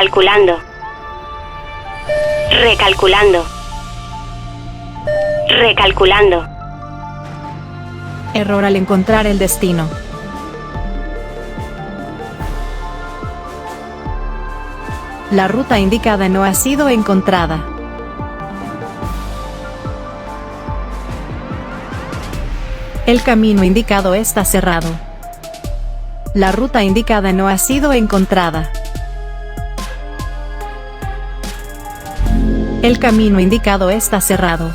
Recalculando. Recalculando. Recalculando. Error al encontrar el destino. La ruta indicada no ha sido encontrada. El camino indicado está cerrado. La ruta indicada no ha sido encontrada. El camino indicado está cerrado.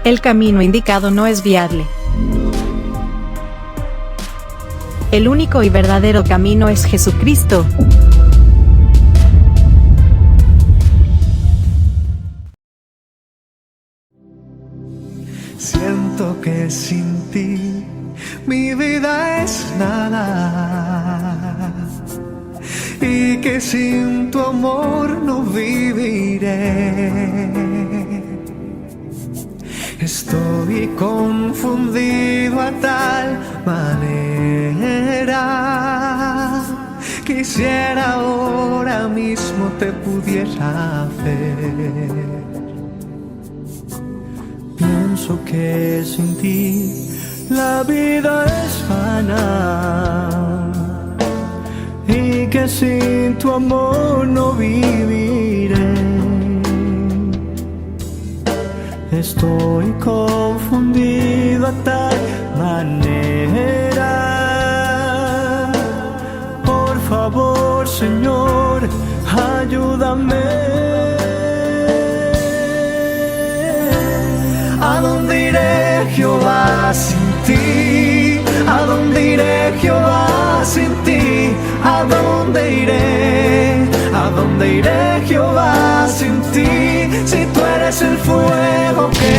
El camino indicado no es viable. El único y verdadero camino es Jesucristo. Siento que sin ti mi vida es nada y que sin tu amor no viviré. Estoy confundido a tal manera. Quisiera ahora mismo te pudiera ver. Pienso que sin ti la vida es vana y que sin tu amor no viviré. Estoy confundido a tal manera. Por favor, Señor, ayúdame. ¿A dónde iré, Jehová, sin ti? ¿A dónde iré, Jehová, sin ti? ¿A dónde iré? ¿A dónde iré, Jehová, sin ti? Si tú eres el fuego que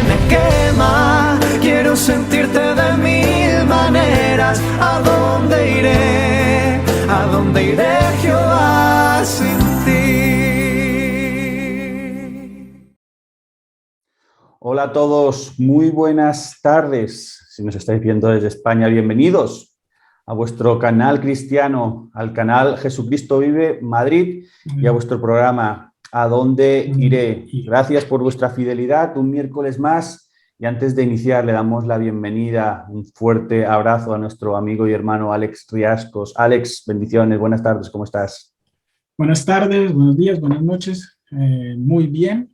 me quema, quiero sentirte de mil maneras. ¿A dónde iré? ¿A dónde iré, Jehová, sin ti? Hola a todos, muy buenas tardes. Si nos estáis viendo desde España, bienvenidos a vuestro canal cristiano, al canal Jesucristo Vive Madrid y a vuestro programa ¿A dónde iré? Gracias por vuestra fidelidad, un miércoles más. Y antes de iniciar, le damos la bienvenida, un fuerte abrazo a nuestro amigo y hermano Alex Riascos. Alex, bendiciones, buenas tardes, ¿cómo estás? Buenas tardes, buenos días, buenas noches. Muy bien.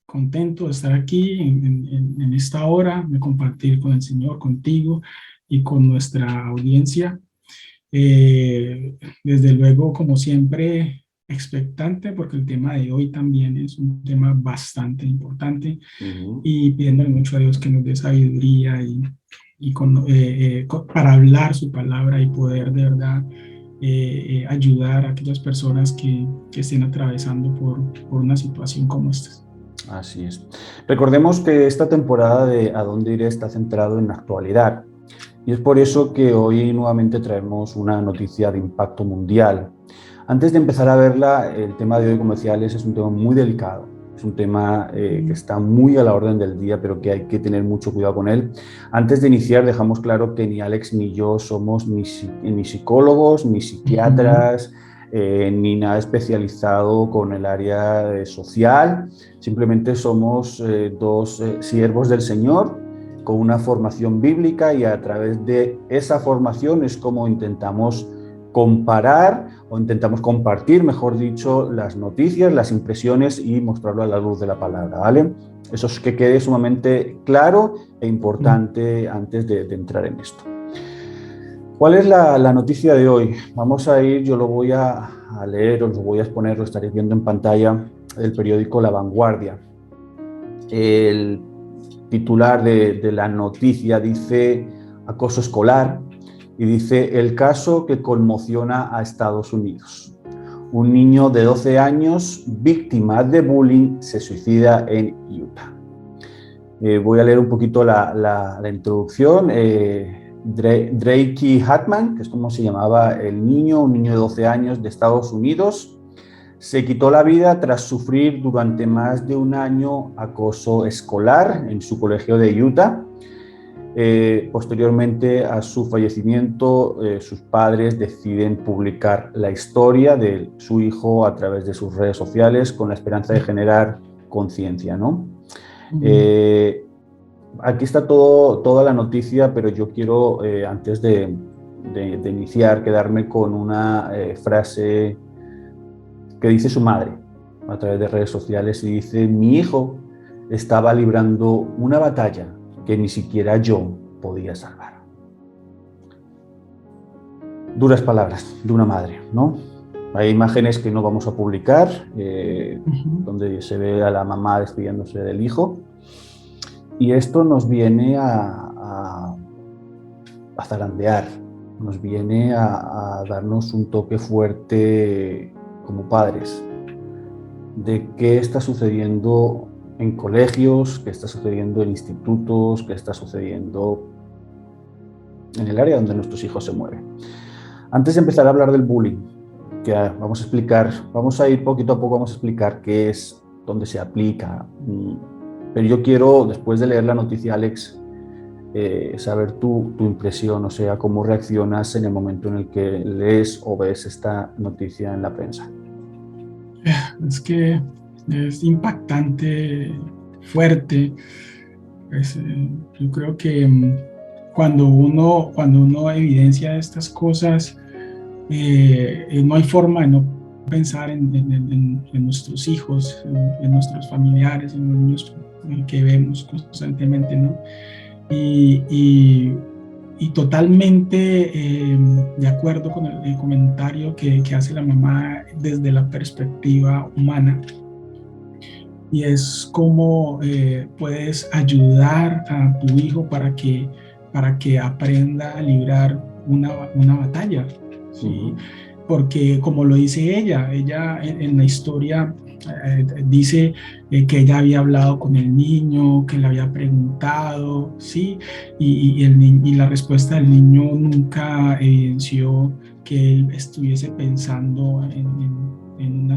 Contento de estar aquí en esta hora, de compartir con el Señor, contigo y con nuestra audiencia. Desde luego, como siempre, expectante, porque el tema de hoy también es un tema bastante importante, y pidiéndole mucho a Dios que nos dé sabiduría para hablar su palabra y poder de verdad ayudar a aquellas personas que estén atravesando por una situación como esta. Así es. Recordemos que esta temporada de ¿A dónde iré? Está centrado en la actualidad. Y es por eso que hoy nuevamente traemos una noticia de impacto mundial. Antes de empezar a verla, el tema de hoy, como decía Alex, es un tema muy delicado. Es un tema que está muy a la orden del día, pero que hay que tener mucho cuidado con él. Antes de iniciar, dejamos claro que ni Alex ni yo somos ni psicólogos, ni psiquiatras, ni nada especializado con el área social. Simplemente somos dos siervos del Señor con una formación bíblica, y a través de esa formación es como intentamos comparar o intentamos compartir, mejor dicho, las noticias, las impresiones y mostrarlo a la luz de la palabra, ¿vale? Eso es que quede sumamente claro e importante antes de entrar en esto. ¿Cuál es la noticia de hoy? Vamos a ir, yo lo voy a leer, os lo voy a exponer, lo estaréis viendo en pantalla, el periódico La Vanguardia. El titular de la noticia dice acoso escolar y dice el caso que conmociona a Estados Unidos. Un niño de 12 años víctima de bullying se suicida en Utah. Voy a leer un poquito la introducción. Drake Hartman, que es como se llamaba el niño, un niño de 12 años de Estados Unidos, se quitó la vida tras sufrir durante más de un año acoso escolar en su colegio de Utah. Posteriormente a su fallecimiento, sus padres deciden publicar la historia de su hijo a través de sus redes sociales con la esperanza de generar conciencia, ¿no? Aquí está toda la noticia, pero yo quiero, antes de iniciar, quedarme con una frase que dice su madre a través de redes sociales, y dice: mi hijo estaba librando una batalla que ni siquiera yo podía salvar. Duras palabras de una madre, ¿no? Hay imágenes que no vamos a publicar, donde se ve a la mamá despidiéndose del hijo, y esto nos viene a zarandear, nos viene a darnos un toque fuerte como padres de qué está sucediendo en colegios, qué está sucediendo en institutos, qué está sucediendo en el área donde nuestros hijos se mueven. Antes de empezar a hablar del bullying, que vamos a ir poquito a poco, vamos a explicar qué es, dónde se aplica, pero yo quiero, después de leer la noticia, Alex, saber tu impresión, o sea, cómo reaccionas en el momento en el que lees o ves esta noticia en la prensa. Es que es impactante, fuerte. Yo creo que cuando uno evidencia estas cosas, no hay forma de no pensar en nuestros hijos, en nuestros familiares, en los niños que vemos constantemente, ¿no? Y totalmente de acuerdo con el comentario que hace la mamá desde la perspectiva humana. Y es cómo puedes ayudar a tu hijo para que aprenda a librar una batalla, ¿sí? Porque como lo dice ella en la historia dice que ella había hablado con el niño, que le había preguntado, ¿sí? Y la respuesta del niño nunca evidenció que él estuviese pensando en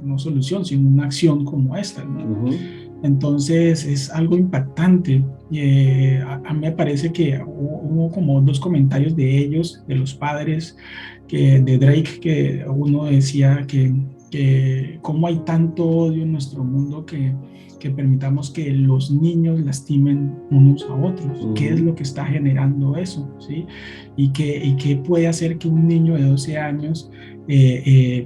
no solución, sino una acción como esta, ¿no? Entonces es algo impactante. A mí me parece que hubo como dos comentarios de ellos, de los padres, de Drake, que uno decía que cómo hay tanto odio en nuestro mundo que permitamos que los niños lastimen unos a otros. ¿Qué es lo que está generando eso? ¿Sí? Y qué puede hacer que un niño de 12 años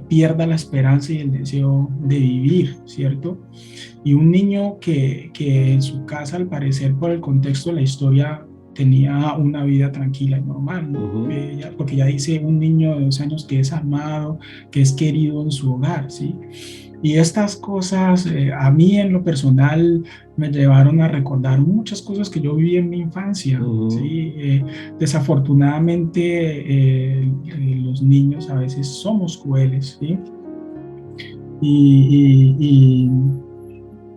pierda la esperanza y el deseo de vivir, ¿cierto? Y un niño que en su casa, al parecer, por el contexto de la historia, tenía una vida tranquila y normal, ¿no? Porque ya dice un niño de 12 años que es amado, que es querido en su hogar, ¿sí? Y estas cosas a mí en lo personal me llevaron a recordar muchas cosas que yo viví en mi infancia, ¿sí? Desafortunadamente los niños a veces somos crueles, ¿sí?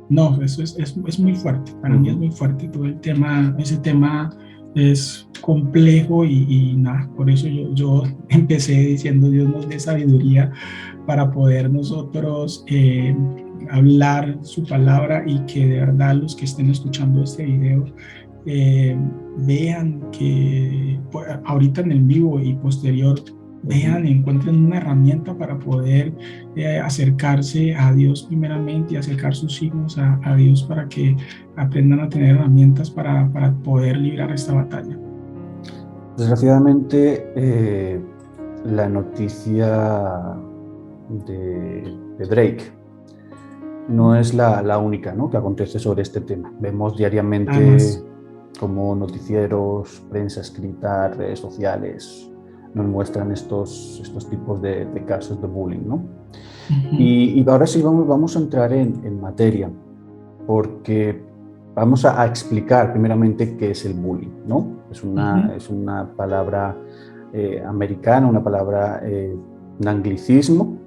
No, eso es muy fuerte, para mí es muy fuerte todo ese tema es complejo y nada, por eso yo empecé diciendo: Dios nos dé sabiduría para poder nosotros hablar su palabra, y que de verdad los que estén escuchando este video vean que ahorita en el vivo y posterior vean y encuentren una herramienta para poder acercarse a Dios primeramente y acercar sus hijos a Dios, para que aprendan a tener herramientas para poder librar esta batalla. Desgraciadamente, la noticia de Drake no es la única, ¿no?, que acontece sobre este tema. Vemos diariamente como noticieros, prensa escrita, redes sociales nos muestran estos tipos de casos de bullying, ¿no? Y ahora sí vamos a entrar en materia, porque vamos a explicar primeramente qué es el bullying, ¿no? Es una palabra americana, una palabra, un anglicismo.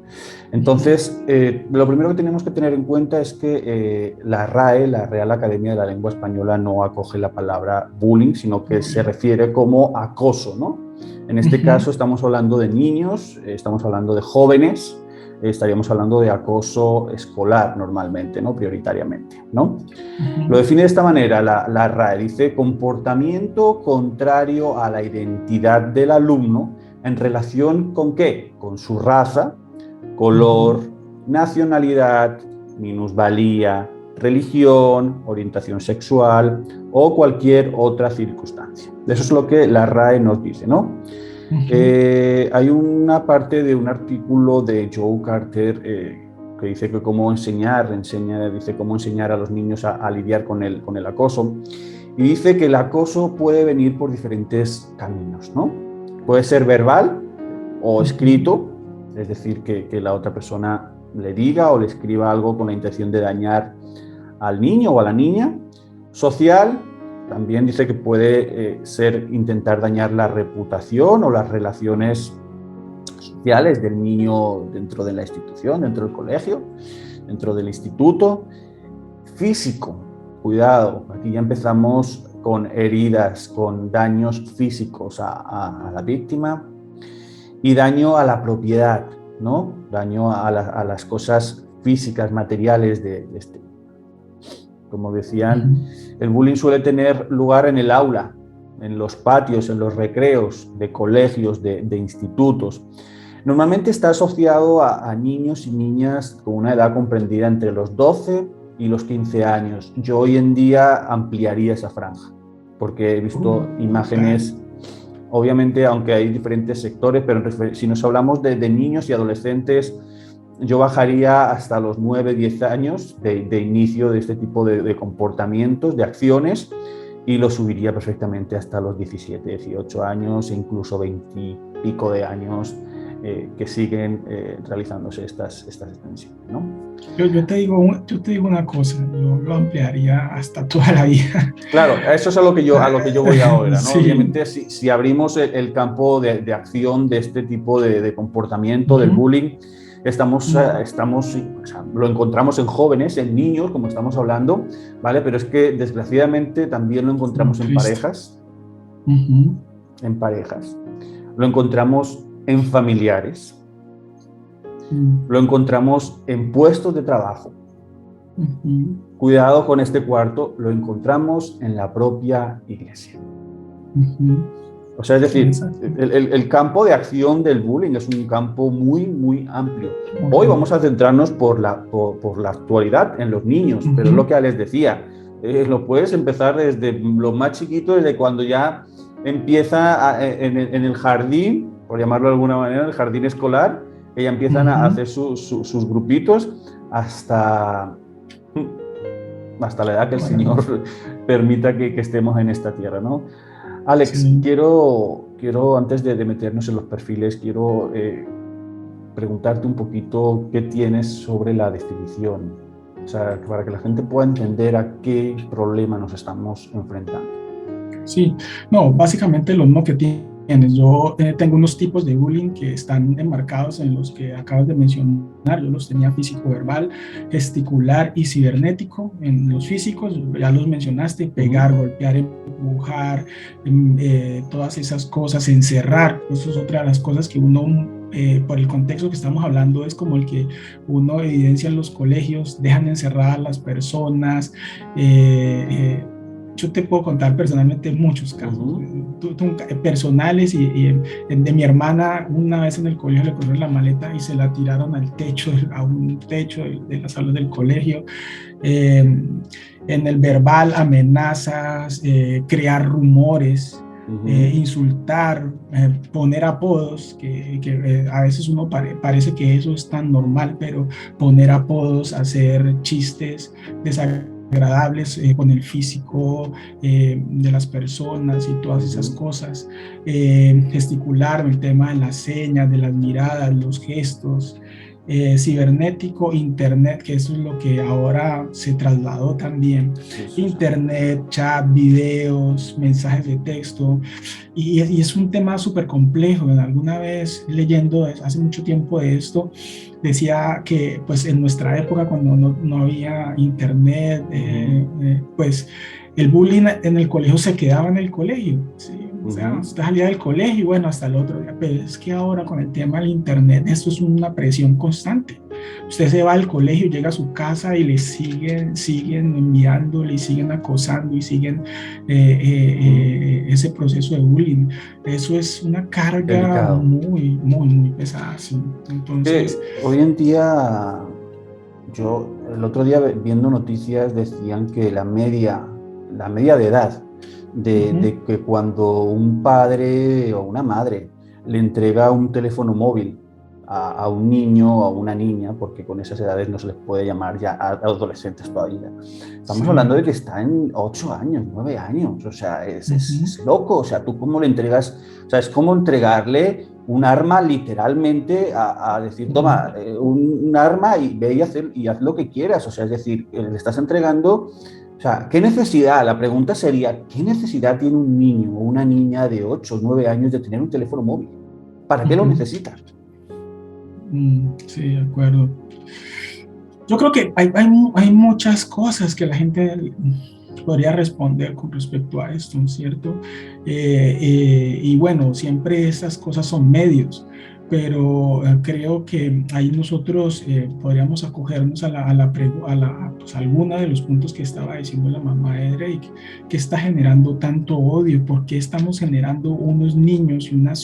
Entonces, lo primero que tenemos que tener en cuenta es que la RAE, la Real Academia de la Lengua Española, no acoge la palabra bullying, sino que se refiere como acoso, ¿no? En este caso estamos hablando de niños, estamos hablando de jóvenes estaríamos hablando de acoso escolar normalmente, ¿no? Prioritariamente, ¿no? Ujú. Lo define de esta manera la RAE, dice comportamiento contrario a la identidad del alumno en relación con ¿qué? Con su raza, color, nacionalidad, minusvalía, religión, orientación sexual o cualquier otra circunstancia. Eso es lo que la RAE nos dice, ¿no? Hay una parte de un artículo de Joe Carter que dice que cómo dice cómo enseñar a los niños a lidiar con el acoso, y dice que el acoso puede venir por diferentes caminos, ¿no? Puede ser verbal o escrito, es decir, que la otra persona le diga o le escriba algo con la intención de dañar al niño o a la niña. Social, también dice que puede ser intentar dañar la reputación o las relaciones sociales del niño dentro de la institución, dentro del colegio, dentro del instituto. Físico, cuidado, aquí ya empezamos con heridas, con daños físicos a la víctima, y daño a la propiedad, ¿no? Daño a las cosas físicas, materiales de este. Como decían, el bullying suele tener lugar en el aula, en los patios, en los recreos de colegios, de institutos. Normalmente está asociado a niños y niñas con una edad comprendida entre los 12 y los 15 años. Yo hoy en día ampliaría esa franja, porque he visto imágenes, obviamente, aunque hay diferentes sectores, pero si nos hablamos de niños y adolescentes, yo bajaría hasta los 9, 10 años de inicio de este tipo de comportamientos, de acciones, y lo subiría perfectamente hasta los 17, 18 años e incluso 20 y pico de años que siguen realizándose estas extensiones, ¿no? Yo te digo una cosa, yo lo ampliaría hasta toda la vida. Claro, eso es a lo que yo voy ahora, ¿no? Sí. Obviamente, si abrimos el campo de acción de este tipo de comportamiento, del bullying, lo encontramos en jóvenes, en niños, como estamos hablando, ¿vale? Pero es que desgraciadamente también lo encontramos en parejas, en parejas, lo encontramos en familiares, lo encontramos en puestos de trabajo. Cuidado con este cuarto, lo encontramos en la propia iglesia. O sea, es decir, el campo de acción del bullying es un campo muy, muy amplio. Hoy vamos a centrarnos por la actualidad en los niños, pero es lo que les decía, lo puedes empezar desde lo más chiquito, desde cuando ya empieza en el jardín, por llamarlo de alguna manera, el jardín escolar, que ya empiezan a hacer sus grupitos hasta la edad que el Señor permita que estemos en esta tierra, ¿no? Alex, quiero antes de meternos en los perfiles, quiero preguntarte un poquito qué tienes sobre la definición, o sea, para que la gente pueda entender a qué problema nos estamos enfrentando. Sí, no, básicamente lo mismo que tienes. Yo tengo unos tipos de bullying que están enmarcados en los que acabas de mencionar. Yo los tenía físico, verbal, gesticular y cibernético. En los físicos, ya los mencionaste, pegar, golpear, empujar, todas esas cosas, encerrar. Eso es otra de las cosas que uno, por el contexto que estamos hablando, es como el que uno evidencia en los colegios, dejan encerradas a las personas. Yo te puedo contar personalmente muchos casos personales y de mi hermana. Una vez en el colegio le cogieron la maleta y se la tiraron al techo, a un techo de las aulas del colegio. En el verbal, amenazas, crear rumores, insultar, poner apodos, que a veces uno parece que eso es tan normal, pero poner apodos, hacer chistes desagradables con el físico de las personas y todas esas cosas, gesticular, el tema de las señas, de las miradas, los gestos, cibernético, internet, que eso es lo que ahora se trasladó también, internet, chat, videos, mensajes de texto, y es un tema súper complejo. Alguna vez leyendo hace mucho tiempo de esto, decía que pues en nuestra época, cuando no había internet, pues el bullying en el colegio se quedaba en el colegio, ¿sí? O sea, usted salía del colegio y bueno, hasta el otro día, pero es que ahora con el tema del internet, esto es una presión constante. Usted se va al colegio, llega a su casa y le siguen enviando, le siguen acosando y siguen ese proceso de bullying. Eso es una carga delicado. muy pesada. Sí. Entonces, hoy en día, yo el otro día viendo noticias decían que la media de edad de que cuando un padre o una madre le entrega un teléfono móvil a un niño o a una niña, porque con esas edades no se les puede llamar ya a adolescentes todavía. Estamos hablando de que está en 8 años, 9 años, o sea, es loco. O sea, tú cómo le entregas, o sea, es como entregarle un arma literalmente a decir, toma, un arma y ve y haz lo que quieras. O sea, es decir, le estás entregando. O sea, ¿qué necesidad? La pregunta sería, ¿qué necesidad tiene un niño o una niña de 8 o 9 años de tener un teléfono móvil? ¿Para qué lo necesitas? Sí, de acuerdo. Yo creo que hay muchas cosas que la gente podría responder con respecto a esto, ¿cierto? Y bueno, siempre esas cosas son medios, pero creo que ahí nosotros podríamos acogernos a alguna de los puntos que estaba diciendo la mamá de Drake, que está generando tanto odio. ¿Por qué estamos generando unos niños y una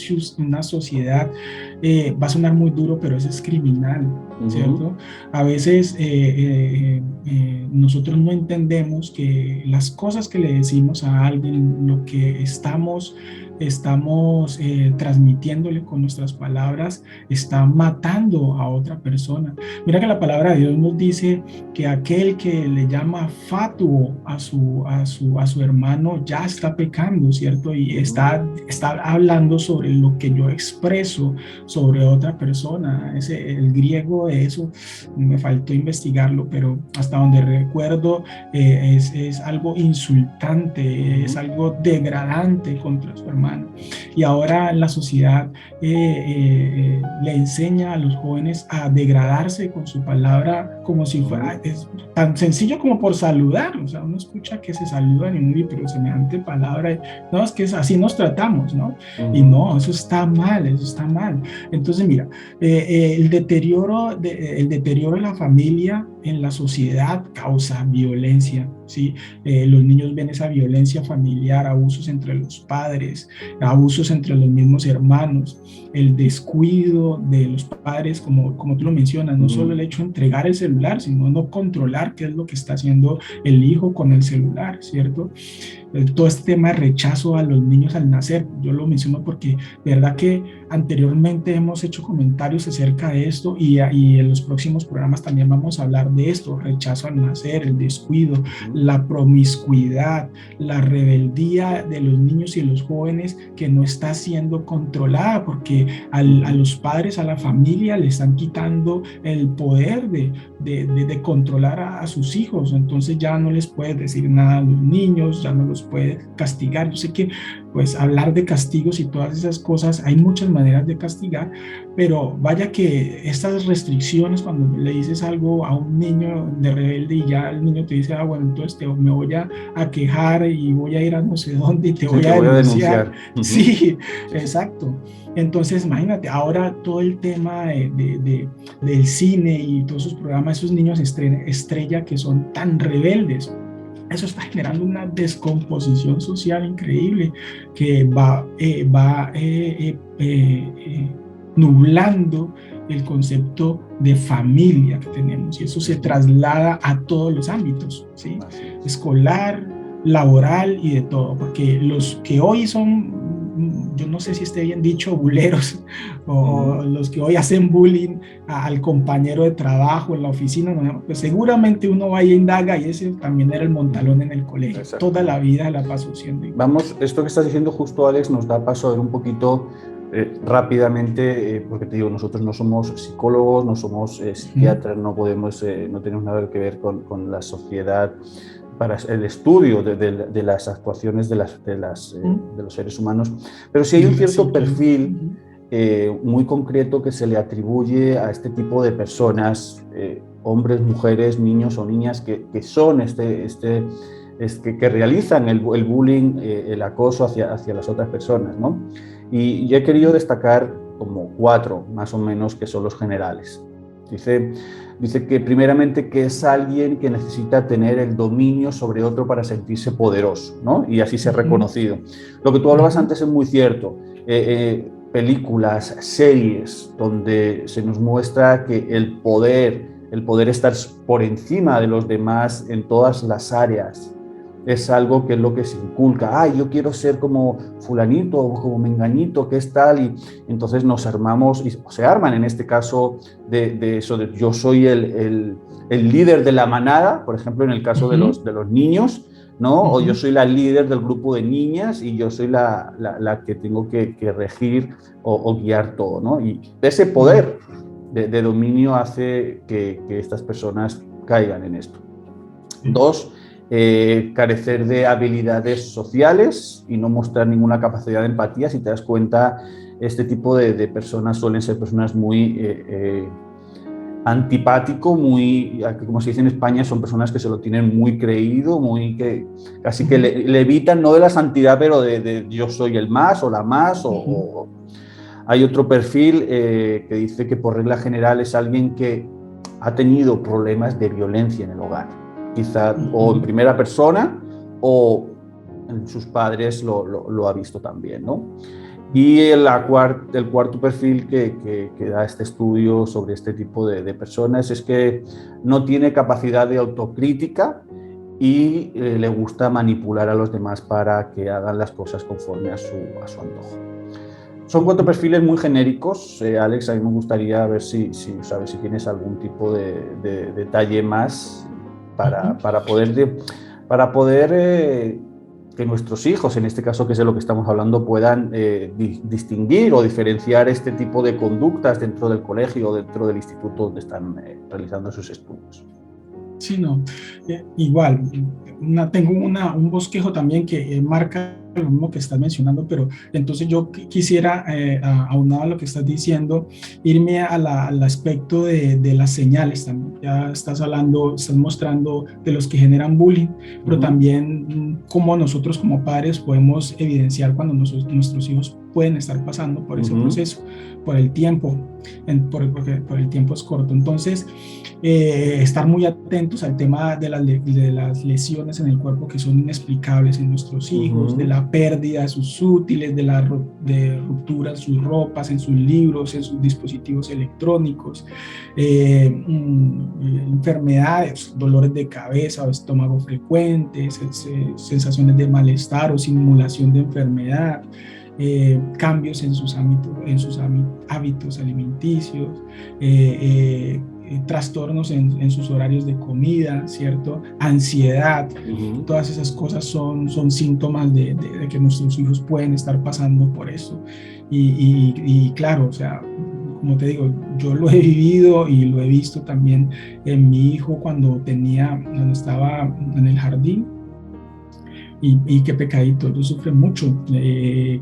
sociedad? Va a sonar muy duro, pero eso es criminal, ¿cierto? A veces nosotros no entendemos que las cosas que le decimos a alguien, lo que estamos transmitiéndole con nuestras palabras, está matando a otra persona. Mira que la palabra de Dios nos dice que aquel que le llama fatuo a su hermano ya está pecando, ¿cierto? Y está hablando sobre lo que yo expreso sobre otra persona. El griego de eso me faltó investigarlo, pero hasta donde recuerdo es algo insultante, es algo degradante contra su hermano. Y ahora la sociedad le enseña a los jóvenes a degradarse con su palabra, como si fuera tan sencillo como por saludar. O sea, uno escucha que se saludan y uno dice, pero semejante palabra, no, es que así nos tratamos, ¿no? Y no, eso está mal, eso está mal. Entonces, mira, el deterioro de la familia en la sociedad causa violencia, ¿sí? Los niños ven esa violencia familiar, abusos entre los padres, abusos entre los mismos hermanos, el descuido de los padres, como tú lo mencionas, no solo el hecho de entregar el celular, sino no controlar qué es lo que está haciendo el hijo con el celular, ¿cierto? Todo este tema de rechazo a los niños al nacer, yo lo menciono porque de verdad que anteriormente hemos hecho comentarios acerca de esto y en los próximos programas también vamos a hablar de esto: rechazo al nacer, el descuido, la promiscuidad, la rebeldía de los niños y los jóvenes que no está siendo controlada, porque a los padres, a la familia le están quitando el poder de controlar a sus hijos. Entonces ya no les puedes decir nada a los niños, ya no los puedes castigar. Yo sé que pues hablar de castigos y todas esas cosas, hay muchas maneras de castigar, pero vaya que estas restricciones, cuando le dices algo a un niño de rebelde y ya el niño te dice, bueno, entonces me voy a quejar y voy a ir a no sé dónde y te voy a denunciar. Sí, exacto. Entonces, imagínate, ahora todo el tema del cine y todos esos programas, esos niños estrella que son tan rebeldes, eso está generando una descomposición social increíble que va nublando el concepto de familia que tenemos, y eso se traslada a todos los ámbitos, ¿sí? Escolar, laboral y de todo, porque los que hoy son, yo no sé si esté bien dicho, buleros, o los que hoy hacen bullying al compañero de trabajo en la oficina, ¿no? Pues seguramente uno va y indaga, y ese también era el montalón en el colegio. Toda la vida la pasó siendo igual. Vamos, esto que estás diciendo justo, Alex, nos da paso a ver un poquito rápidamente, porque te digo, nosotros no somos psicólogos, no somos psiquiatras, no tenemos nada que ver con la sociedad para el estudio de las actuaciones de los seres humanos, pero sí hay un cierto perfil muy concreto que se le atribuye a este tipo de personas, hombres, mujeres, niños o niñas, que son que realizan el bullying, el acoso hacia las otras personas, ¿no? Y he querido destacar como 4, más o menos, que son los generales. Dice que primeramente que es alguien que necesita tener el dominio sobre otro para sentirse poderoso, ¿no? Y así ser reconocido. Lo que tú hablabas antes es muy cierto. Películas, series, donde se nos muestra que el poder estar por encima de los demás en todas las áreas, es algo que es lo que se inculca. Yo quiero ser como fulanito o como menganito, que es tal, y entonces nos armamos, o se arman en este caso de eso, de yo soy el líder de la manada, por ejemplo, en el caso de los niños, ¿no? O yo soy la líder del grupo de niñas y yo soy la que tengo que regir o guiar todo, ¿no? Y ese poder de dominio hace que estas personas caigan en esto. 2, carecer de habilidades sociales y no mostrar ninguna capacidad de empatía. Si te das cuenta, este tipo de personas suelen ser personas muy antipático, muy, como se dice en España, son personas que se lo tienen muy creído, que casi que le evitan, no de la santidad, pero de yo soy el más o la más. Hay otro perfil que dice que por regla general es alguien que ha tenido problemas de violencia en el hogar, quizá o en primera persona o en sus padres lo ha visto también, ¿no? Y el cuarto perfil que da este estudio sobre este tipo de personas es que no tiene capacidad de autocrítica y le gusta manipular a los demás para que hagan las cosas conforme a su antojo. Son 4 perfiles muy genéricos. Alex, a mí me gustaría ver si sabes si tienes algún tipo de detalle más para poder que nuestros hijos, en este caso que es de lo que estamos hablando, puedan distinguir o diferenciar este tipo de conductas dentro del colegio o dentro del instituto donde están realizando sus estudios. Sí, no, igual, tengo un bosquejo también que marca lo mismo que estás mencionando, pero entonces yo quisiera, aunado a lo que estás diciendo, irme al aspecto de las señales también. Ya estás mostrando de los que generan bullying, pero también cómo nosotros como padres podemos evidenciar cuando nuestros hijos pueden estar pasando por ese proceso, por el tiempo, porque el tiempo es corto. Entonces, estar muy atentos al tema de las lesiones en el cuerpo que son inexplicables en nuestros hijos, de la pérdida de sus útiles, de rupturas en sus ropas, en sus libros, en sus dispositivos electrónicos, enfermedades, dolores de cabeza o estómago frecuentes, sensaciones de malestar o simulación de enfermedad, cambios en sus hábitos alimenticios, trastornos en sus horarios de comida, ¿cierto? Ansiedad, todas esas cosas son síntomas de que nuestros hijos pueden estar pasando por eso. Y claro, o sea, como te digo, yo lo he vivido y lo he visto también en mi hijo cuando estaba en el jardín. Y qué pecadito, yo sufre mucho.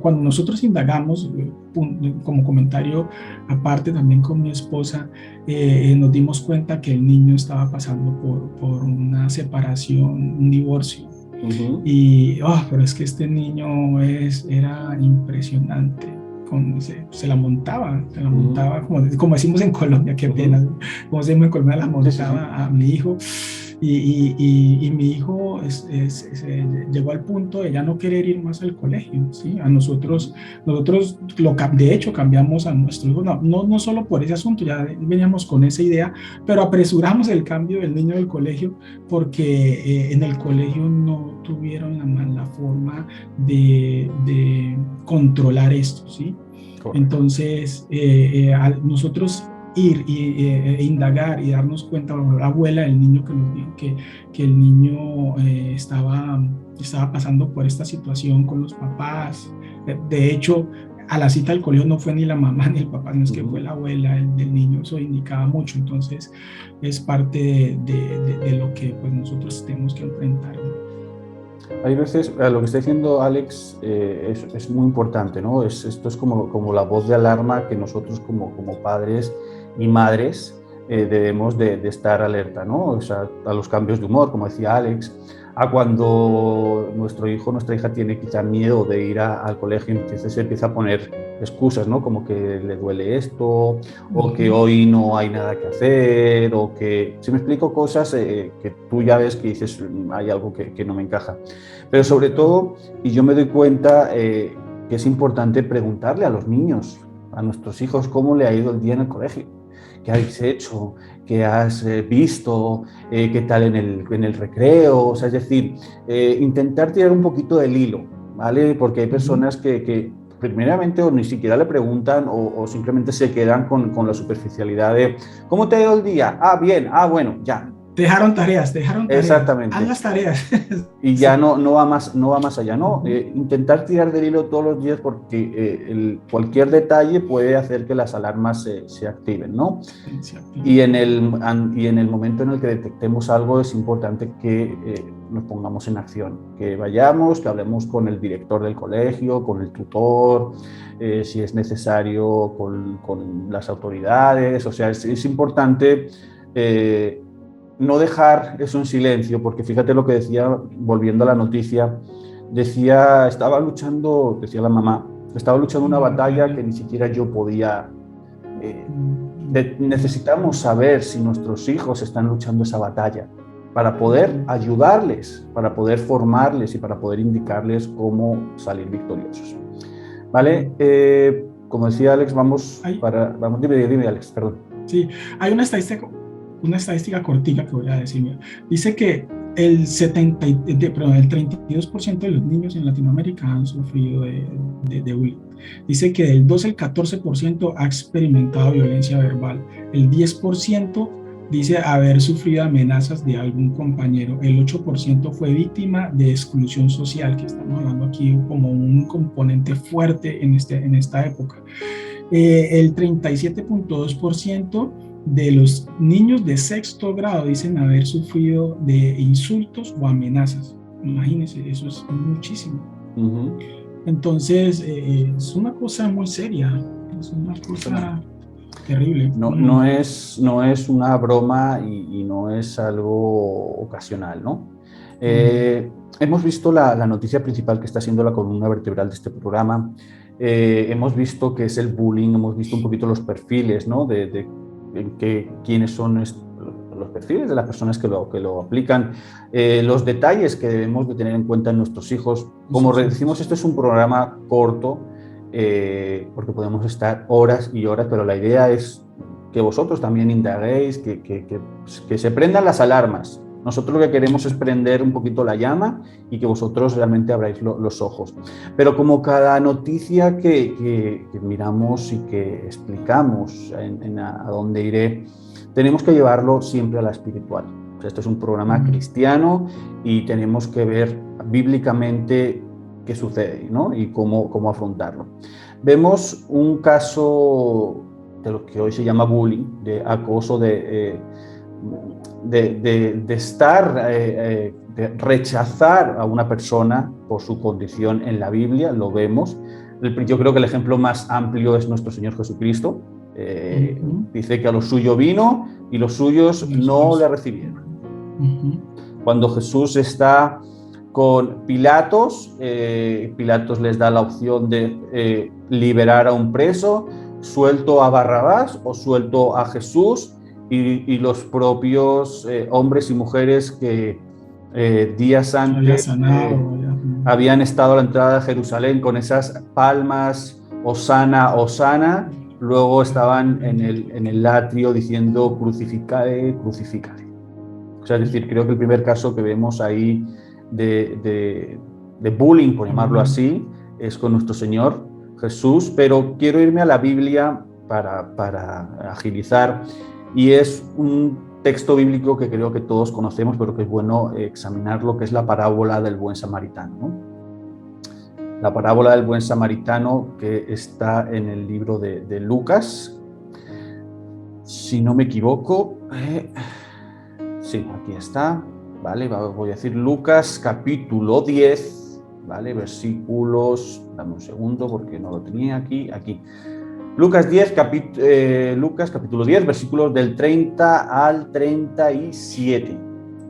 Cuando nosotros indagamos, como comentario aparte también con mi esposa, nos dimos cuenta que el niño estaba pasando por una separación, un divorcio. Pero es que este niño era impresionante. Se la montaba, como decimos en Colombia, qué pena, como decimos en Colombia, la montaba a mi hijo. Y mi hijo llegó al punto de ya no querer ir más al colegio, ¿sí? A nosotros de hecho cambiamos a nuestro hijo, no solo por ese asunto, ya veníamos con esa idea, pero apresuramos el cambio del niño del colegio porque en el colegio no tuvieron la forma de controlar esto, ¿sí? Correcto. Entonces nosotros ir e indagar y darnos cuenta, la abuela del niño que nos dijo que el niño estaba pasando por esta situación con los papás. De hecho, a la cita del colegio no fue ni la mamá ni el papá, no es que fue la abuela del niño, eso indicaba mucho. Entonces es parte de lo que pues, nosotros tenemos que enfrentar, ¿no? Hay veces, lo que está diciendo Alex es muy importante, ¿no? Esto es como la voz de alarma que nosotros como padres y madres debemos de estar alerta, ¿no? O sea, a los cambios de humor, como decía Alex, a cuando nuestro hijo o nuestra hija tiene quizá miedo de ir al colegio y entonces se empieza a poner excusas, ¿no? Como que le duele esto, o que hoy no hay nada que hacer, o que, si me explico, cosas que tú ya ves que dices, hay algo que no me encaja. Pero sobre todo, y yo me doy cuenta que es importante preguntarle a los niños, a nuestros hijos, cómo le ha ido el día en el colegio. ¿Qué habéis hecho? ¿Qué has visto? ¿Qué tal en el recreo? O sea, es decir, intentar tirar un poquito del hilo, ¿vale? Porque hay personas que primeramente o ni siquiera le preguntan o simplemente se quedan con la superficialidad de ¿cómo te ha ido el día? Ah, bien, ah, bueno, ya. Dejaron tareas. Exactamente. Haz las tareas. Y ya no va más allá, ¿no? Intentar tirar del hilo todos los días porque cualquier detalle puede hacer que las alarmas se activen, ¿no? Y en el momento en el que detectemos algo es importante que nos pongamos en acción, que vayamos, que hablemos con el director del colegio, con el tutor, si es necesario con las autoridades. O sea, es importante no dejar eso en silencio, porque fíjate lo que decía, volviendo a la noticia, decía la mamá, estaba luchando una batalla que ni siquiera yo podía. Necesitamos saber si nuestros hijos están luchando esa batalla para poder ayudarles, para poder formarles y para poder indicarles cómo salir victoriosos. ¿Vale? Como decía Alex, dime Alex, perdón. Sí, hay una estadística cortica que voy a decir. Mira. Dice que el 32% de los niños en Latinoamérica han sufrido de bullying. Dice que del 12 al 14% ha experimentado violencia verbal. El 10% dice haber sufrido amenazas de algún compañero. El 8% fue víctima de exclusión social, que estamos hablando aquí como un componente fuerte en esta época. El 37.2% de los niños de sexto grado dicen haber sufrido de insultos o amenazas. Imagínense, eso es muchísimo. Entonces, es una cosa muy seria, es una cosa terrible. No es una broma y no es algo ocasional, ¿no? Hemos visto la noticia principal que está siendo la columna vertebral de este programa. Hemos visto qué es el bullying, hemos visto un poquito los perfiles, ¿no? Quiénes son los perfiles de las personas que lo aplican, los detalles que debemos de tener en cuenta en nuestros hijos. Como decimos, esto es un programa corto, porque podemos estar horas y horas, pero la idea es que vosotros también indaguéis, que se prendan las alarmas. Nosotros lo que queremos es prender un poquito la llama y que vosotros realmente abráis los ojos. Pero como cada noticia que miramos y que explicamos en A Dónde Iré, tenemos que llevarlo siempre a la espiritual. O sea, este es un programa cristiano y tenemos que ver bíblicamente qué sucede, ¿no? Y cómo afrontarlo. Vemos un caso de lo que hoy se llama bullying, de acoso, de rechazar a una persona por su condición en la Biblia, lo vemos. Yo creo que el ejemplo más amplio es nuestro Señor Jesucristo. Dice que a lo suyo vino y los suyos no le recibieron. Cuando Jesús está con Pilatos, Pilatos les da la opción de liberar a un preso, suelto a Barrabás o suelto a Jesús. Y los propios hombres y mujeres que días antes habían estado a la entrada de Jerusalén con esas palmas, Hosana, Hosana, luego estaban en el atrio diciendo crucificare, crucificare. O sea, es decir, creo que el primer caso que vemos ahí de bullying, por llamarlo así, es con nuestro Señor Jesús, pero quiero irme a la Biblia para agilizar. Y es un texto bíblico que creo que todos conocemos, pero que es bueno examinarlo, que es la parábola del buen samaritano, ¿no? La parábola del buen samaritano, que está en el libro de Lucas, si no me equivoco. Sí, aquí está, ¿vale? Voy a decir Lucas capítulo 10, ¿vale? Versículos, dame un segundo porque no lo tenía aquí. Lucas capítulo 10, versículos del 30 al 37.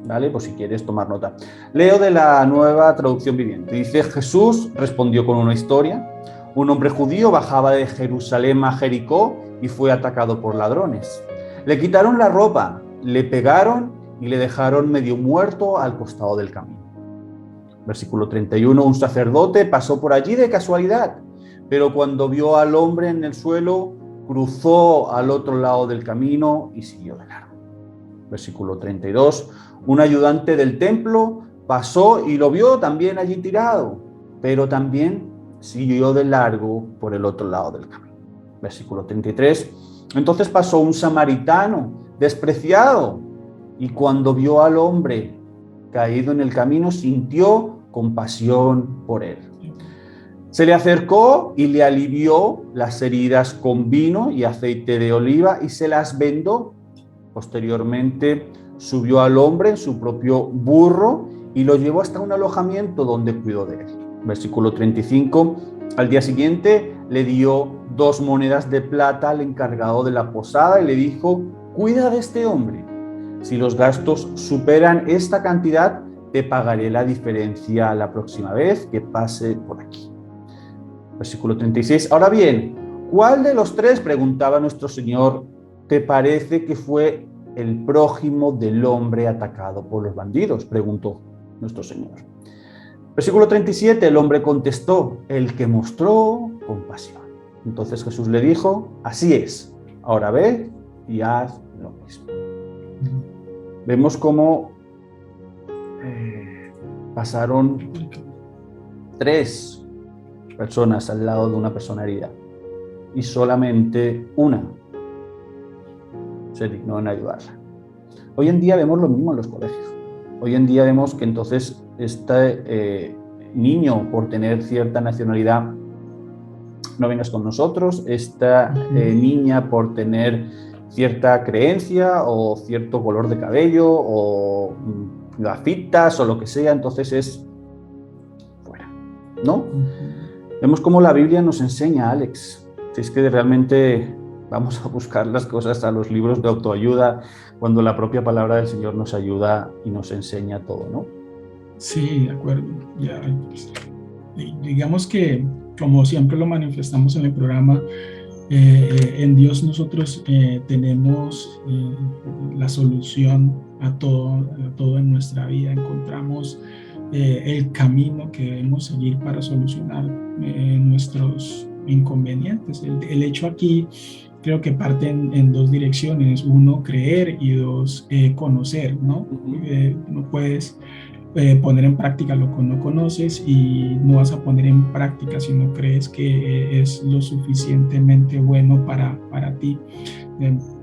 ¿Vale? Por si quieres tomar nota. Leo de la Nueva Traducción Viviente. Dice: Jesús respondió con una historia. Un hombre judío bajaba de Jerusalén a Jericó y fue atacado por ladrones. Le quitaron la ropa, le pegaron y le dejaron medio muerto al costado del camino. Versículo 31. Un sacerdote pasó por allí de casualidad, pero cuando vio al hombre en el suelo, cruzó al otro lado del camino y siguió de largo. Versículo 32. Un ayudante del templo pasó y lo vio también allí tirado, pero también siguió de largo por el otro lado del camino. Versículo 33. Entonces pasó un samaritano despreciado y cuando vio al hombre caído en el camino, sintió compasión por él. Se le acercó y le alivió las heridas con vino y aceite de oliva y se las vendó. Posteriormente subió al hombre en su propio burro y lo llevó hasta un alojamiento donde cuidó de él. Versículo 35. Al día siguiente le dio 2 monedas de plata al encargado de la posada y le dijo: cuida de este hombre. Si los gastos superan esta cantidad, te pagaré la diferencia la próxima vez que pase por aquí. Versículo 36. Ahora bien, ¿cuál de los 3, preguntaba nuestro Señor, te parece que fue el prójimo del hombre atacado por los bandidos? Preguntó nuestro Señor. Versículo 37. El hombre contestó: el que mostró compasión. Entonces Jesús le dijo: así es, ahora ve y haz lo mismo. Vemos cómo pasaron 3 personas al lado de una persona herida y solamente una se dignó en ayudarla. Hoy en día vemos lo mismo en los colegios. Hoy en día vemos que entonces este niño, por tener cierta nacionalidad, no vengas con nosotros. Esta niña, por tener cierta creencia o cierto color de cabello o gafitas o lo que sea, entonces es fuera, ¿no? Vemos cómo la Biblia nos enseña, Alex, si es que realmente vamos a buscar las cosas a los libros de autoayuda, cuando la propia palabra del Señor nos ayuda y nos enseña todo, ¿no? Sí, de acuerdo. Ya, pues, digamos que, como siempre lo manifestamos en el programa, en Dios nosotros tenemos la solución a todo en nuestra vida. Encontramos el camino que debemos seguir para solucionar nuestros inconvenientes. El hecho aquí creo que parte en 2 direcciones: 1, creer, y 2, conocer, ¿no? No puedes poner en práctica lo que no conoces y no vas a poner en práctica si no crees que es lo suficientemente bueno para ti.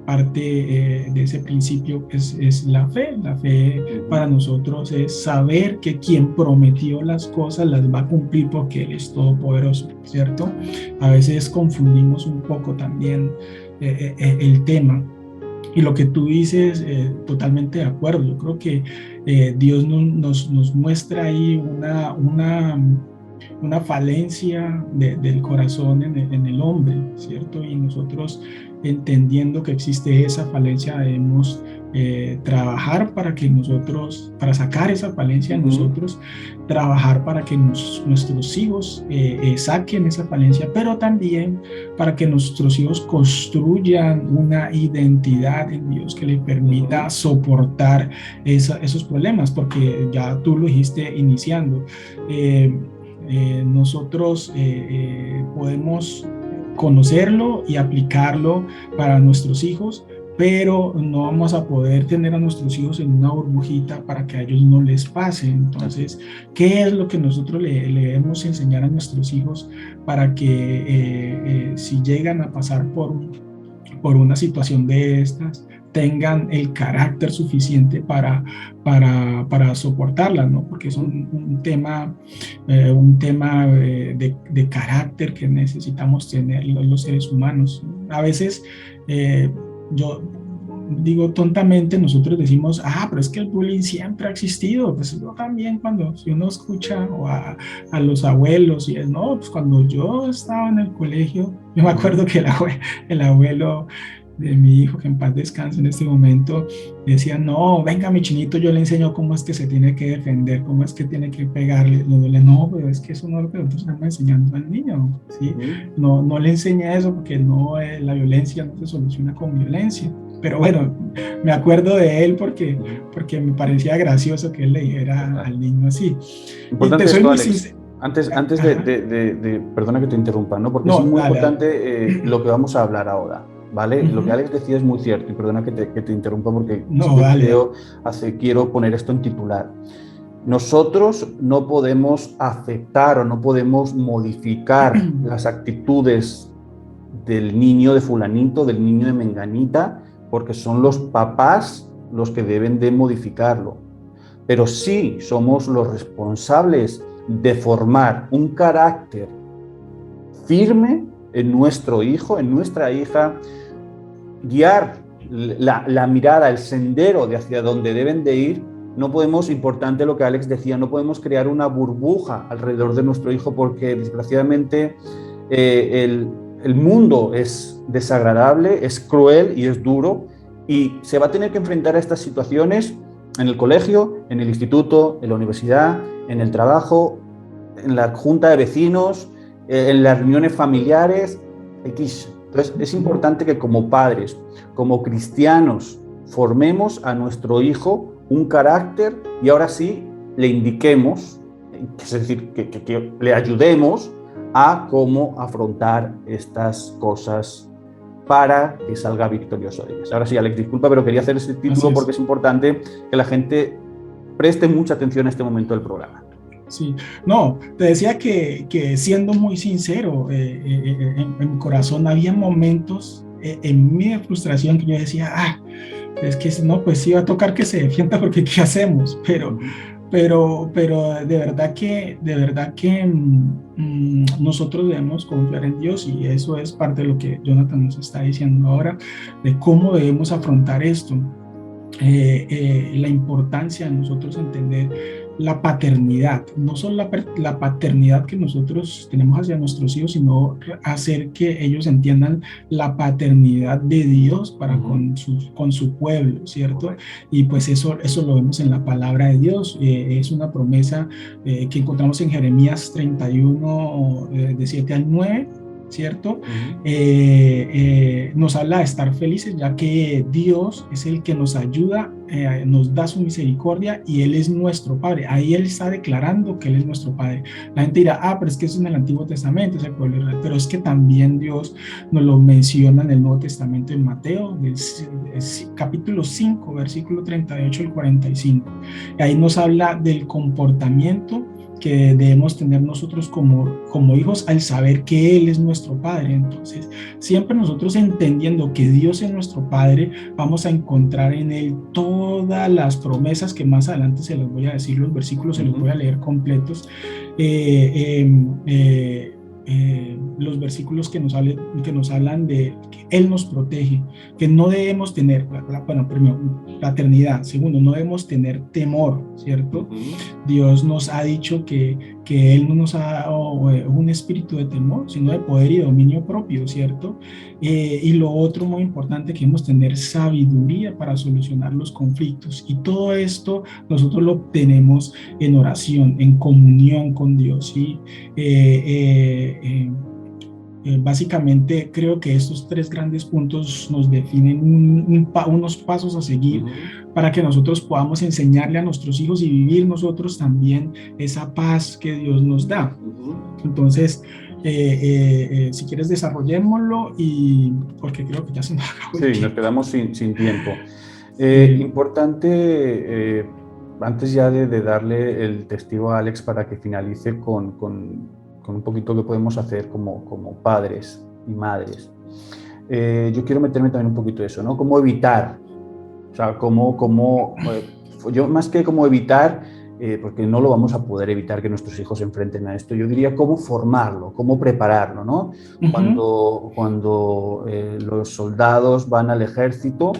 Parte de ese principio es la fe. La fe para nosotros es saber que quien prometió las cosas las va a cumplir porque Él es todopoderoso, ¿cierto? A veces confundimos un poco también el tema. Y lo que tú dices, totalmente de acuerdo. Yo creo que Dios nos muestra ahí una falencia del corazón en el hombre, ¿cierto? Y nosotros, entendiendo que existe esa falencia, debemos trabajar para sacar esa falencia en nosotros, trabajar para que nuestros hijos saquen esa falencia, pero también para que nuestros hijos construyan una identidad en Dios que les permita soportar esos problemas, porque ya tú lo dijiste iniciando. Nosotros podemos conocerlo y aplicarlo para nuestros hijos, pero no vamos a poder tener a nuestros hijos en una burbujita para que a ellos no les pase. Entonces, ¿qué es lo que nosotros le debemos enseñar a nuestros hijos para que si llegan a pasar por una situación de estas, tengan el carácter suficiente para soportarla, ¿no? Porque es un tema de carácter que necesitamos tener los seres humanos. A veces yo digo, tontamente nosotros decimos, pero es que el bullying siempre ha existido. Pues yo también, si uno escucha a los abuelos y es, no, pues cuando yo estaba en el colegio, yo me acuerdo que el abuelo de mi hijo, que en paz descanse en este momento, decía, no, venga mi chinito, yo le enseño cómo es que se tiene que defender, cómo es que tiene que pegarle. No, pero es que eso no es lo que nosotros estamos enseñando al niño, ¿sí? No le enseña eso porque no, la violencia no se soluciona con violencia. Pero bueno, me acuerdo de él porque me parecía gracioso que él le dijera al niño así. Importante esto, Alex. Antes de perdona que te interrumpa, ¿no? Porque es muy importante lo que vamos a hablar ahora, ¿vale? Lo que Alex decía es muy cierto, y perdona que te interrumpa porque quiero poner esto en titular. Nosotros no podemos aceptar o no podemos modificar las actitudes del niño de fulanito, del niño de menganita, porque son los papás los que deben de modificarlo. Pero sí somos los responsables de formar un carácter firme en nuestro hijo, en nuestra hija, guiar la mirada, el sendero de hacia donde deben de ir. No podemos, importante lo que Alex decía, no podemos crear una burbuja alrededor de nuestro hijo porque desgraciadamente el mundo es desagradable, es cruel y es duro, y se va a tener que enfrentar a estas situaciones en el colegio, en el instituto, en la universidad, en el trabajo, en la junta de vecinos, en las reuniones familiares, X. Entonces es importante que como padres, como cristianos, formemos a nuestro hijo un carácter y ahora sí le indiquemos, es decir, que le ayudemos a cómo afrontar estas cosas para que salga victorioso de ellas. Ahora sí, Alex, disculpa, pero quería hacer este título porque es importante que la gente preste mucha atención a este momento del programa. Sí, no, te decía que siendo muy sincero, en mi corazón había momentos en mi frustración que yo decía, es que no, pues sí va a tocar que se defienda porque ¿qué hacemos? Pero de verdad que nosotros debemos confiar en Dios, y eso es parte de lo que Jonathan nos está diciendo ahora, de cómo debemos afrontar esto. La importancia de nosotros entender la paternidad, no solo la paternidad que nosotros tenemos hacia nuestros hijos, sino hacer que ellos entiendan la paternidad de Dios para con su pueblo, ¿cierto? Y pues eso lo vemos en la palabra de Dios. Es una promesa que encontramos en Jeremías 31, de 7 al 9, ¿cierto? Nos habla de estar felices, ya que Dios es el que nos ayuda, nos da su misericordia y Él es nuestro Padre. Ahí Él está declarando que Él es nuestro Padre. La gente dirá, pero es que eso es en el Antiguo Testamento, es el pueblo de Israel. Pero es que también Dios nos lo menciona en el Nuevo Testamento, en Mateo, capítulo 5, versículo 38 al 45. Ahí nos habla del comportamiento que debemos tener nosotros como hijos al saber que Él es nuestro Padre. Entonces, siempre nosotros entendiendo que Dios es nuestro Padre, vamos a encontrar en Él todas las promesas que más adelante se les voy a decir, los versículos se los voy a leer completos. Los versículos que nos hablan de que Él nos protege, que no debemos tener, primero, paternidad. Segundo, no debemos tener temor, ¿cierto? Dios nos ha dicho que Él no nos ha dado un espíritu de temor, sino de poder y dominio propio, ¿cierto? Y lo otro muy importante, que debemos tener sabiduría para solucionar los conflictos. Y todo esto nosotros lo obtenemos en oración, en comunión con Dios, ¿sí? Básicamente creo que estos tres grandes puntos nos definen unos pasos a seguir para que nosotros podamos enseñarle a nuestros hijos y vivir nosotros también esa paz que Dios nos da. Entonces, si quieres desarrollémoslo, y porque creo que ya se nos acabó. Sí, nos quedamos sin tiempo. Importante, antes ya de darle el testigo a Alex para que finalice con un poquito que podemos hacer como padres y madres. Yo quiero meterme también un poquito de eso, ¿no? Cómo evitar, o sea, yo más que cómo evitar, porque no lo vamos a poder evitar que nuestros hijos se enfrenten a esto, yo diría cómo formarlo, cómo prepararlo, ¿no? Cuando los soldados van al ejército,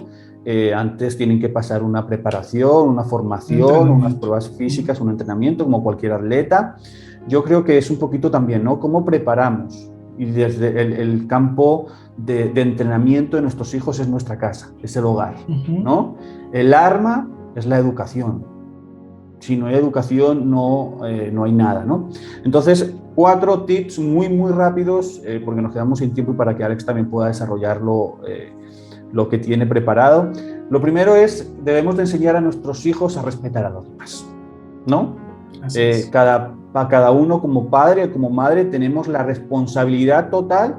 antes tienen que pasar una preparación, una formación, unas pruebas físicas, un entrenamiento, como cualquier atleta. Yo creo que es un poquito también, ¿no? ¿Cómo preparamos? Y desde el campo de entrenamiento de nuestros hijos es nuestra casa, es el hogar, ¿no? El arma es la educación. Si no hay educación, no hay nada, ¿no? Entonces, 4 tips muy, muy rápidos, porque nos quedamos sin tiempo y para que Alex también pueda desarrollarlo, lo que tiene preparado. Lo primero es, debemos de enseñar a nuestros hijos a respetar a los demás, ¿no? Cada uno como padre o como madre tenemos la responsabilidad total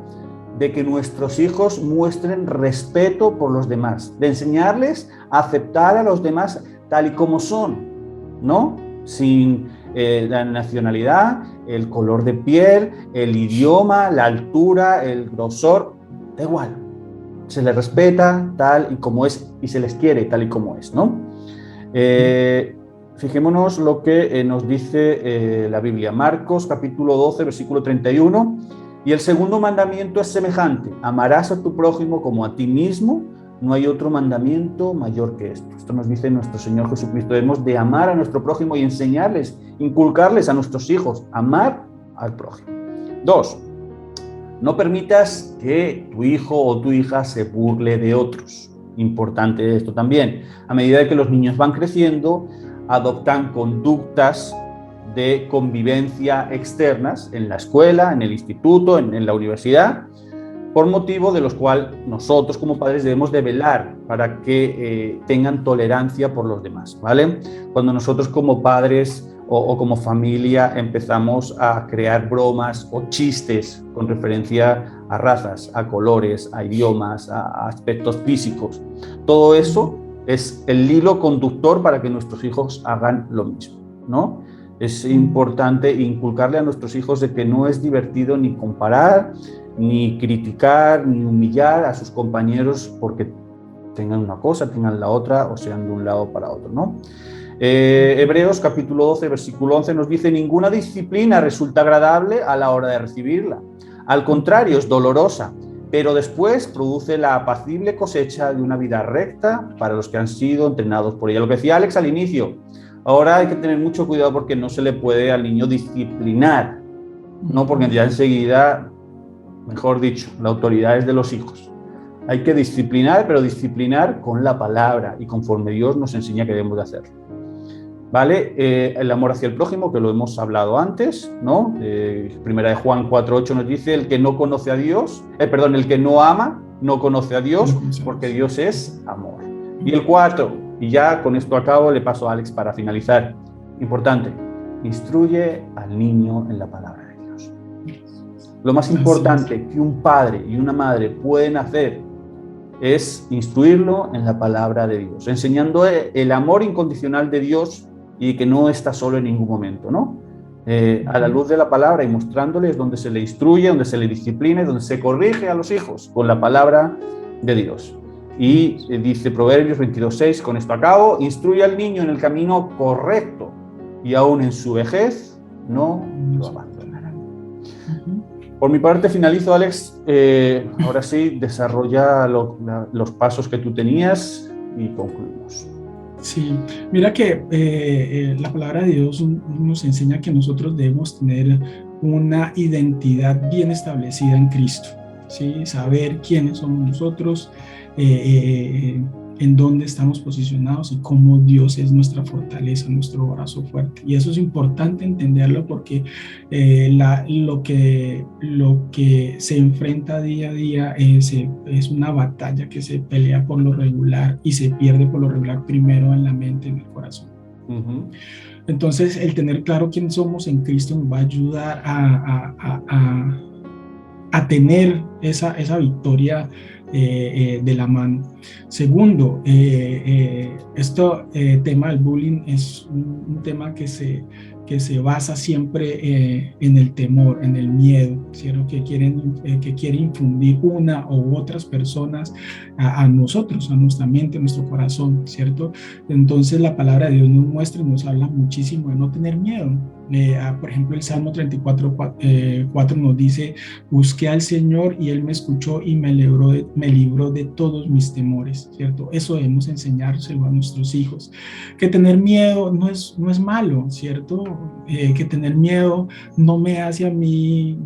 de que nuestros hijos muestren respeto por los demás, de enseñarles a aceptar a los demás tal y como son, ¿no? Sin la nacionalidad, el color de piel, el idioma, la altura, el grosor, da igual. Se les respeta tal y como es y se les quiere tal y como es, ¿no? Fijémonos lo que nos dice la Biblia. Marcos capítulo 12, versículo 31. Y el segundo mandamiento es semejante: amarás a tu prójimo como a ti mismo. No hay otro mandamiento mayor que esto. Esto nos dice nuestro Señor Jesucristo. Debemos de amar a nuestro prójimo y enseñarles, inculcarles a nuestros hijos, amar al prójimo. 2. No permitas que tu hijo o tu hija se burle de otros. Importante esto también. A medida que los niños van creciendo, adoptan conductas de convivencia externas en la escuela, en el instituto, en la universidad, por motivo de los cuales nosotros como padres debemos de velar para que tengan tolerancia por los demás, ¿vale? Cuando nosotros como padres o como familia empezamos a crear bromas o chistes con referencia a razas, a colores, a idiomas, a aspectos físicos, todo eso es el hilo conductor para que nuestros hijos hagan lo mismo, ¿no? Es importante inculcarle a nuestros hijos de que no es divertido ni comparar, ni criticar, ni humillar a sus compañeros porque tengan una cosa, tengan la otra o sean de un lado para otro, ¿no? Hebreos capítulo 12, versículo 11 nos dice: ninguna disciplina resulta agradable a la hora de recibirla. Al contrario, es dolorosa, pero después produce la apacible cosecha de una vida recta para los que han sido entrenados por ella. Lo que decía Alex al inicio, ahora hay que tener mucho cuidado porque no se le puede al niño disciplinar, ¿no? Porque ya enseguida, mejor dicho, la autoridad es de los hijos. Hay que disciplinar, pero disciplinar con la palabra y conforme Dios nos enseña que debemos de hacerlo. ¿Vale? El amor hacia el prójimo, que lo hemos hablado antes, ¿no? Primera de Juan 4:8 nos dice: el que no conoce a Dios, el que no ama, no conoce a Dios, porque Dios es amor. Y el 4, y ya con esto acabo, le paso a Alex para finalizar. Importante, instruye al niño en la palabra de Dios. Lo más importante que un padre y una madre pueden hacer es instruirlo en la palabra de Dios, enseñando el amor incondicional de Dios y que no está solo en ningún momento, ¿no? A la luz de la palabra y mostrándoles donde se le instruye, donde se le disciplina, donde se corrige a los hijos con la palabra de Dios. Y dice Proverbios 22:6, con esto acabo: instruye al niño en el camino correcto y aún en su vejez no lo abandonará. Por mi parte finalizo, Alex. Ahora sí, desarrolla los pasos que tú tenías y concluimos. Sí, mira que la palabra de Dios nos enseña que nosotros debemos tener una identidad bien establecida en Cristo, ¿sí? Saber quiénes somos nosotros, en dónde estamos posicionados y cómo Dios es nuestra fortaleza, nuestro brazo fuerte. Y eso es importante entenderlo porque lo que se enfrenta día a día es una batalla que se pelea por lo regular y se pierde por lo regular primero en la mente, en el corazón. Entonces, el tener claro quién somos en Cristo nos va a ayudar a tener esa victoria de la mano. Segundo, tema del bullying es un tema que se basa siempre en el temor, en el miedo, ¿cierto? Que quiere infundir una u otras personas a nosotros, a nuestra mente, a nuestro corazón, ¿cierto? Entonces la palabra de Dios nos muestra y nos habla muchísimo de no tener miedo. Por ejemplo, el Salmo 34:4 nos dice: busqué al Señor y Él me escuchó y me me libró de todos mis temores, ¿cierto? Eso debemos enseñárselo a nuestros hijos. Que tener miedo no es malo, ¿cierto? Que tener miedo no me hace a mí,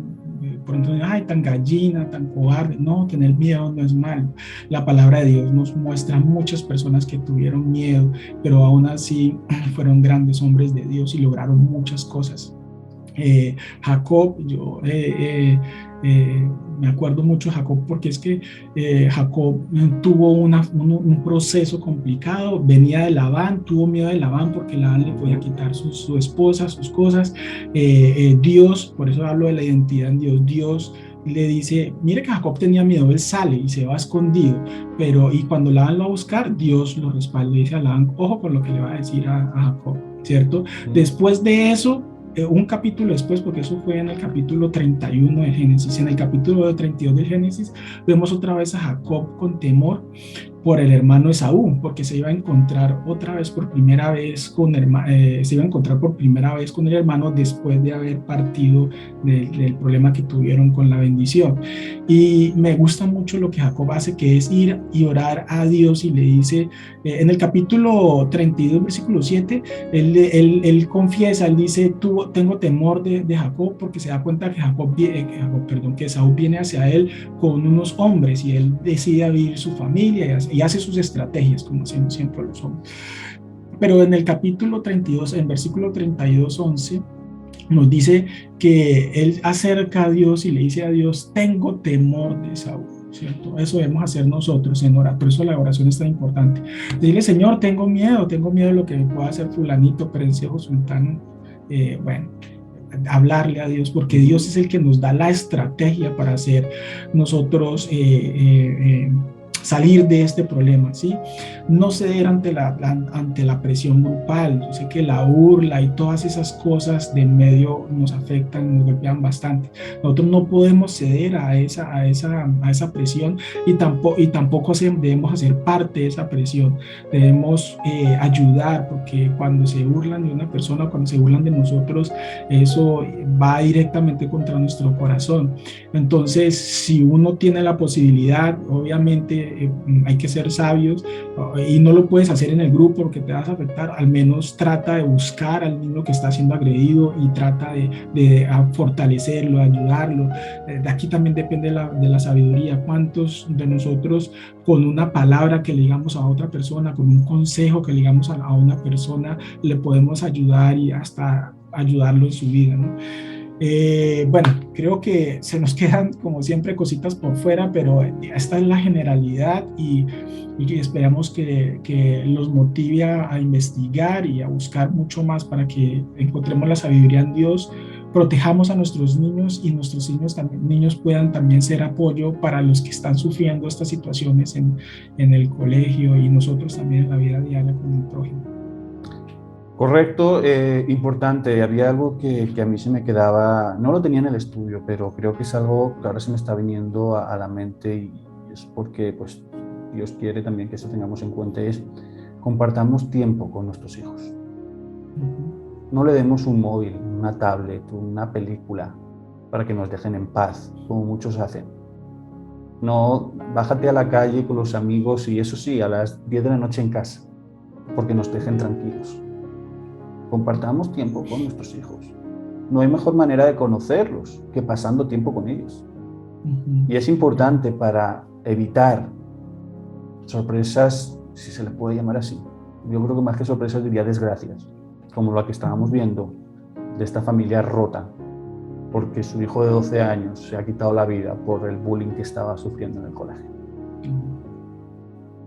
por ejemplo, ay, tan gallina, tan cobarde. No, tener miedo no es malo. La palabra de Dios nos muestra muchas personas que tuvieron miedo, pero aún así fueron grandes hombres de Dios y lograron muchas cosas. Jacob, yo me acuerdo mucho de Jacob porque es que Jacob tuvo un proceso complicado, venía de Labán, tuvo miedo de Labán porque Labán le podía quitar su esposa, sus cosas. Dios, por eso hablo de la identidad en Dios, Dios le dice, mire que Jacob tenía miedo, él sale y se va escondido, y cuando Labán lo va a buscar, Dios lo respalda y dice a Labán, ojo con lo que le va a decir a Jacob, ¿cierto? Después de eso, un capítulo después, porque eso fue en el capítulo 31 de Génesis, en el capítulo 32 de Génesis, vemos otra vez a Jacob con temor por el hermano Esaú, porque se iba a encontrar otra vez por primera vez se iba a encontrar por primera vez con el hermano después de haber partido del problema que tuvieron con la bendición. Y me gusta mucho lo que Jacob hace, que es ir y orar a Dios y le dice, en el capítulo 32, versículo 7, él confiesa, él dice, tengo temor de Jacob, porque se da cuenta que Esaú viene hacia él con unos hombres y él decide abrir su familia y hace sus estrategias, como hacemos siempre los hombres. Pero en el capítulo 32, en versículo 32, 11, nos dice que él acerca a Dios y le dice a Dios, tengo temor de Esaú, ¿cierto? Eso debemos hacer nosotros en oración, por eso la oración es tan importante. Dile, Señor, tengo miedo de lo que me pueda hacer fulanito, perencejo, sultano, hablarle a Dios, porque Dios es el que nos da la estrategia para hacer nosotros salir de este problema, ¿sí? No ceder ante la presión grupal. Yo sé que la burla y todas esas cosas de en medio nos afectan, nos golpean bastante. Nosotros no podemos ceder a esa presión y tampoco debemos hacer parte de esa presión. Debemos ayudar, porque cuando se burlan de una persona, cuando se burlan de nosotros, eso va directamente contra nuestro corazón. Entonces, si uno tiene la posibilidad, obviamente hay que ser sabios y no lo puedes hacer en el grupo porque te vas a afectar. Al menos trata de buscar al niño que está siendo agredido y trata de fortalecerlo, ayudarlo. De aquí también depende de la sabiduría. ¿Cuántos de nosotros con una palabra que le digamos a otra persona, con un consejo que le digamos a una persona, le podemos ayudar y hasta ayudarlo en su vida, ¿no? Bueno, creo que se nos quedan como siempre cositas por fuera, pero esta es la generalidad y esperamos que los motive a investigar y a buscar mucho más para que encontremos la sabiduría en Dios, protejamos a nuestros niños y nuestros niños puedan también ser apoyo para los que están sufriendo estas situaciones en el colegio y nosotros también en la vida diaria con el prójimo. Correcto, importante. Había algo que a mí se me quedaba, no lo tenía en el estudio, pero creo que es algo que ahora se me está viniendo a la mente y es porque pues, Dios quiere también que eso tengamos en cuenta, es compartamos tiempo con nuestros hijos. No le demos un móvil, una tablet, una película para que nos dejen en paz, como muchos hacen. No, bájate a la calle con los amigos y eso sí, a las 10 de la noche en casa, porque nos dejen tranquilos. Compartamos tiempo con nuestros hijos. No hay mejor manera de conocerlos que pasando tiempo con ellos. Y es importante para evitar sorpresas, si se les puede llamar así. Yo creo que más que sorpresas diría desgracias, como la que estábamos viendo de esta familia rota, porque su hijo de 12 años se ha quitado la vida por el bullying que estaba sufriendo en el colegio.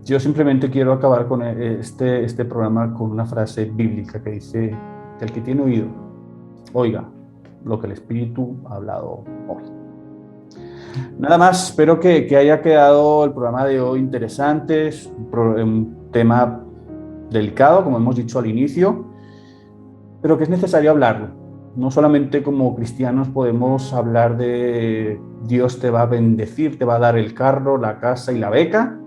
Yo simplemente quiero acabar con este programa con una frase bíblica que dice que el que tiene oído, oiga lo que el Espíritu ha hablado hoy. Nada más, espero que haya quedado el programa de hoy interesante, es un tema delicado, como hemos dicho al inicio, pero que es necesario hablarlo. No solamente como cristianos podemos hablar de Dios te va a bendecir, te va a dar el carro, la casa y la beca,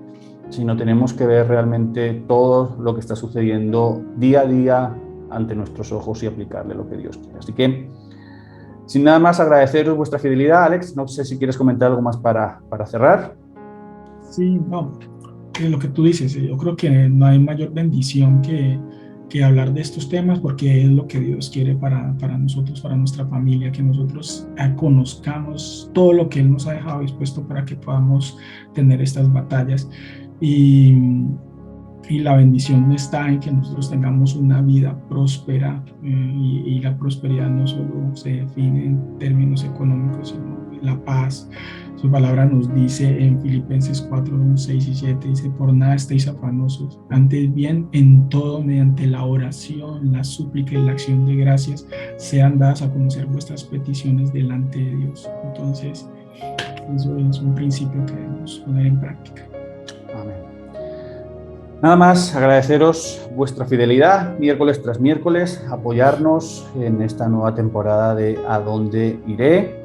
sino tenemos que ver realmente todo lo que está sucediendo día a día ante nuestros ojos y aplicarle lo que Dios quiere. Así que, sin nada más, agradeceros vuestra fidelidad. Alex, no sé si quieres comentar algo más para cerrar. Sí, no, lo que tú dices, yo creo que no hay mayor bendición que hablar de estos temas, porque es lo que Dios quiere para nosotros, para nuestra familia, que nosotros conozcamos todo lo que Él nos ha dejado dispuesto para que podamos tener estas batallas. Y la bendición está en que nosotros tengamos una vida próspera, y la prosperidad no solo se define en términos económicos, sino en la paz. Su palabra nos dice en Filipenses 4, 6 y 7, dice: por nada estéis afanosos, antes bien en todo mediante la oración, la súplica y la acción de gracias sean dadas a conocer vuestras peticiones delante de Dios. Entonces, eso es un principio que debemos poner en práctica. Amén. Nada más agradeceros vuestra fidelidad miércoles tras miércoles, apoyarnos en esta nueva temporada de ¿A dónde iré?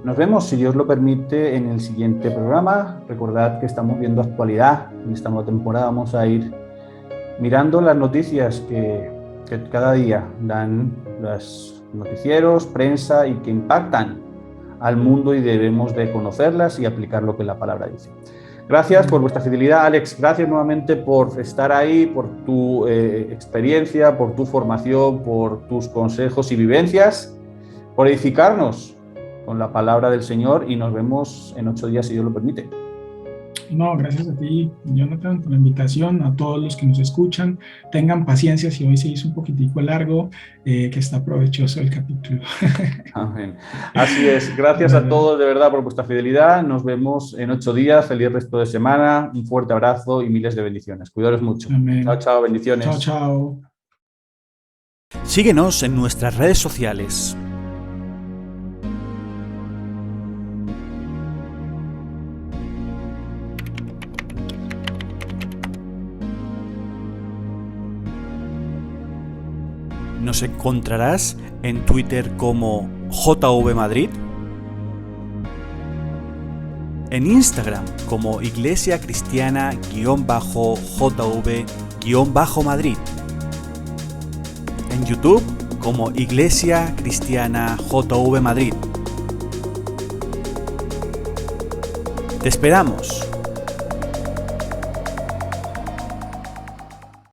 Nos vemos, si Dios lo permite, en el siguiente programa. Recordad que estamos viendo actualidad. En esta nueva temporada vamos a ir mirando las noticias que cada día dan los noticieros, prensa, y que impactan al mundo, y debemos de conocerlas y aplicar lo que la palabra dice. Gracias por vuestra fidelidad, Alex. Gracias nuevamente por estar ahí, por tu experiencia, por tu formación, por tus consejos y vivencias, por edificarnos con la palabra del Señor, y nos vemos en 8 días, si Dios lo permite. No, gracias a ti, Jonathan, por la invitación. A todos los que nos escuchan, tengan paciencia si hoy se hizo un poquitico largo, que está provechoso el capítulo. Amén. Así es. Gracias a todos de verdad por vuestra fidelidad. Nos vemos en 8 días. Feliz resto de semana. Un fuerte abrazo y miles de bendiciones. Cuidaros mucho. Amén. Chao, chao. Bendiciones. Chao, chao. Síguenos en nuestras redes sociales. Nos encontrarás en Twitter como JV Madrid, en Instagram como Iglesia Cristiana_JV_Madrid, en YouTube como Iglesia Cristiana JV Madrid. Te esperamos.